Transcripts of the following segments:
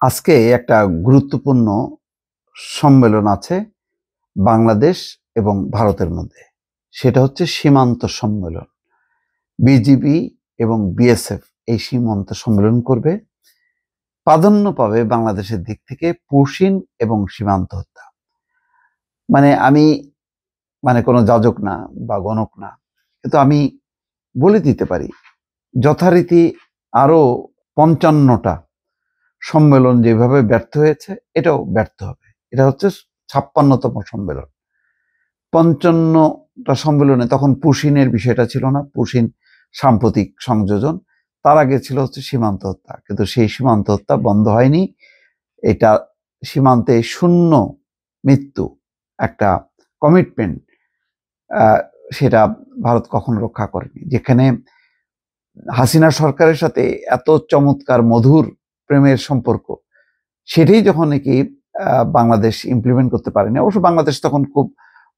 আজকে একটা গুরুত্বপূর্ণ সম্মেলন আছে বাংলাদেশ এবং ভারতের মধ্যে। সেটা হচ্ছে সীমান্ত সম্মেলন। বিজিবি এবং বিএসএফ এই সীমান্ত সম্মেলন করবে। প্রাধান্য পাবে বাংলাদেশের দিক থেকে পুশিন এবং সীমান্ত হত্যা। আমি কোনো যাজক না বা গণক না, কিন্তু আমি বলে দিতে পারি যথারীতি আরো ৫৫টা সম্মেলন যেভাবে ব্যর্থ হয়েছে এটাও ব্যর্থ হবে। এটা হচ্ছে ৫৬তম সম্মেলন। ৫৫টা সম্মেলনে তখন পুশিনের বিষয়টা ছিল না, পুশিন সাম্প্রতিক সংযোজন। তার আগে ছিল হচ্ছে সীমান্ত হত্যা, কিন্তু সেই সীমান্ত হত্যা বন্ধ হয়নি। এটা সীমান্তে শূন্য মৃত্যু একটা কমিটমেন্ট, সেটা ভারত কখনো রক্ষা করেনি। যেখানে হাসিনা সরকারের সাথে এত চমৎকার মধুর প্রেমের সম্পর্ক, সেটাই যখন নাকি বাংলাদেশ ইমপ্লিমেন্ট করতে পারেনি। অবশ্য বাংলাদেশ তখন খুব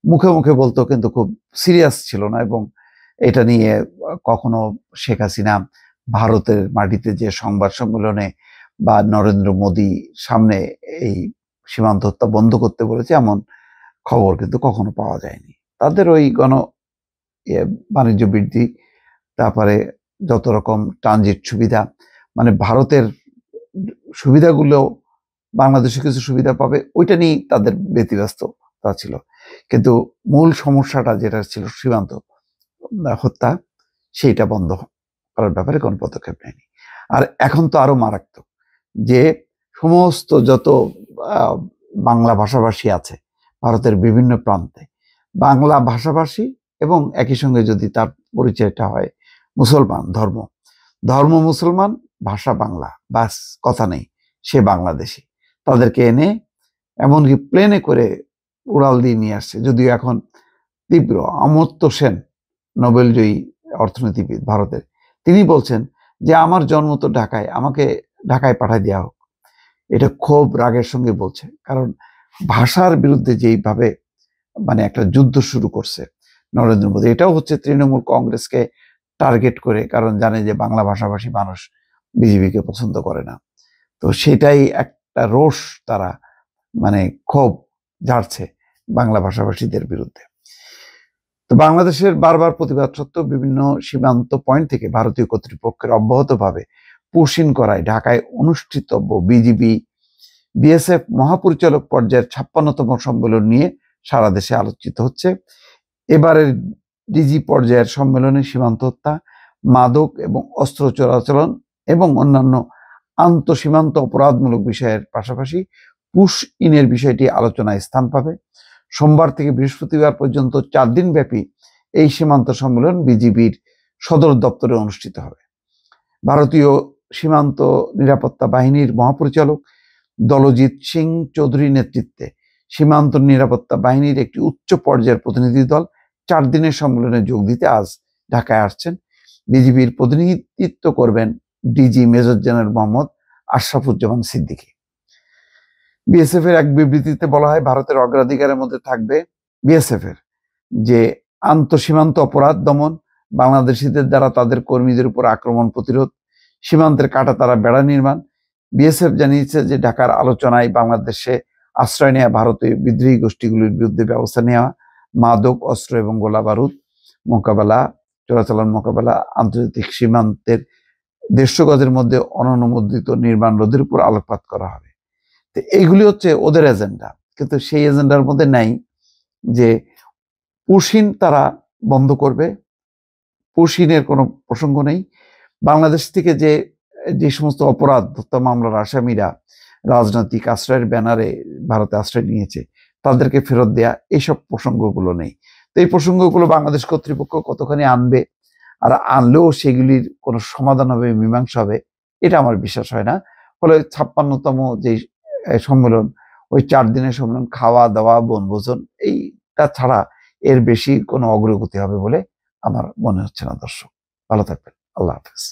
মুখে মুখে বলতো, কিন্তু খুব সিরিয়াস ছিল না। এবং এটা নিয়ে কখনো শেখ হাসিনা ভারতের মাটিতে যে সংবাদ সম্মেলনে বা নরেন্দ্র মোদী সামনে এই সীমান্ত হত্যা বন্ধ করতে বলেছে এমন খবর কিন্তু কখনো পাওয়া যায়নি। তাদের ওই বাণিজ্য বৃদ্ধি, তারপরে যত রকম ট্রানজিট সুবিধা, ভারতের সুবিধাগুলো বাংলাদেশে কিছু সুবিধা পাবে, ওইটা নিয়েই তাদের ব্যতিব্যস্ততা ছিল। কিন্তু মূল সমস্যাটা যেটা ছিল সীমান্ত হত্যা, সেইটা বন্ধ করার ব্যাপারে কোনো পদক্ষেপ নেয়নি। আর এখন তো আরো মারাত্মক, যে সমস্ত যত বাংলা ভাষাভাষী আছে ভারতের বিভিন্ন প্রান্তে, বাংলা ভাষাভাষী এবং একই সঙ্গে যদি তার পরিচয়টা হয় মুসলমান, ধর্ম মুসলমান, ভাষা বাংলা, বাস কথা নেই, সে বাংলাদেশি, তাদেরকে এনে এমনকি প্লেনে করে উড়াল দিয়ে নিয়ে আসছে। যদিও এখন তীব্র অমর্ত্য সেন, নোবেলজয়ী অর্থনীতিবিদ ভারতের, তিনি বলছেন যে আমার জন্ম তো ঢাকায়, আমাকে ঢাকায় পাঠায় দেওয়া হোক। এটা খুব রাগের সঙ্গে বলছে, কারণ ভাষার বিরুদ্ধে যেইভাবে একটা যুদ্ধ শুরু করছে নরেন্দ্র মোদী, এটাও হচ্ছে তৃণমূল কংগ্রেসকে টার্গেট করে, কারণ জানে যে বাংলা ভাষাভাষী মানুষ বিজেপিকে পছন্দ করে না। তো সেটাই একটা রোষ, তারা ক্ষোভ ঝাড়ছে বাংলা ভাষাভাষীদের বিরুদ্ধে। তো বাংলাদেশের বারবার প্রতিবাদ সত্ত্বেও বিভিন্ন সীমান্ত পয়েন্ট থেকে ভারতীয় কর্তৃপক্ষের অব্যাহতভাবে পুশিন করায় ঢাকায় অনুষ্ঠিতব্য বিজিবি বিএসএফ মহাপরিচালক পর্যায়ের ৫৬তম সম্মেলন নিয়ে সারা দেশে আলোচিত হচ্ছে। এবারের ডিজি পর্যায়ের সম্মেলনে সীমান্ত হত্যা, মাদক এবং অস্ত্র চোরাচালান এবং অন্যান্য আন্তঃসীমান্ত অপরাধমূলক বিষয়ের পাশাপাশি পুশ ইনের বিষয়টি আলোচনায় স্থান পাবে। সোমবার থেকে বৃহস্পতিবার পর্যন্ত 4 দিন ব্যাপী এই সীমান্ত সম্মেলন বিজিবির সদর দপ্তরে অনুষ্ঠিত হবে। ভারতীয় সীমান্ত নিরাপত্তা বাহিনীর মহাপরিচালক দলজিৎ সিং চৌধুরীর নেতৃত্বে সীমান্ত নিরাপত্তা বাহিনীর একটি উচ্চ পর্যায়ের প্রতিনিধি দল 4 দিনের সম্মেলনে যোগ দিতে আজ ঢাকায় আসছেন। বিজিবির প্রতিনিধিত্ব করবেন DG major general Mohammad Ashrafuzzaman Siddiqui. BSF এর এক বিবৃতিতে বলা হয়, ভারতের অগ্রাধিকারের মধ্যে থাকবে বিএসএফ এর যে আন্তঃসীমান্ত অপরাধ দমন, বাংলাদেশিদের দ্বারা তাদের কর্মীদের উপর আক্রমণ প্রতিরোধ, সীমান্তের কাঁটাতারা বেড়া নির্মাণ। বিএসএফ জানিয়েছে যে ঢাকার আলোচনায় বাংলাদেশে আশ্রয় নেওয়া ভারতীয় বিদ্রোহী গোষ্ঠীগুলির বিরুদ্ধে ব্যবস্থা নেওয়া, মাদক, অস্ত্র এবং গোলা বারুদ মোকাবেলা, চোরাচালান মোকাবেলা, আন্তর্জাতিক সীমান্তের 150 গজের মধ্যে অননুমোদিত নির্মাণ রোধের উপর আলোকপাত করা হবে। তো এইগুলি হচ্ছে ওদের এজেন্ডা, কিন্তু সেই এজেন্ডার মধ্যে নাই যে পুশিন তারা বন্ধ করবে। পুশিনের কোনো প্রসঙ্গ নেই। বাংলাদেশ থেকে যে সমস্ত অপরাধ হত্যা মামলার আসামিরা রাজনৈতিক আশ্রয়ের ব্যানারে ভারতে আশ্রয় নিয়েছে, তাদেরকে ফেরত দেয়া, এইসব প্রসঙ্গগুলো নেই। তো এই প্রসঙ্গগুলো বাংলাদেশ কর্তৃপক্ষ কতখানি আনবে, আর আনলেও সেগুলির কোনো সমাধান হবে, মীমাংসা হবে, এটা আমার বিশ্বাস হয় না। ফলে ৫৬তম যে সম্মেলন, ওই 4 দিনের সম্মেলন, খাওয়া দাওয়া বনভোজন, এইটা ছাড়া এর বেশি কোনো অগ্রগতি হবে বলে আমার মনে হচ্ছে না। দর্শক ভালো থাকবেন, আল্লাহ হাফেজ।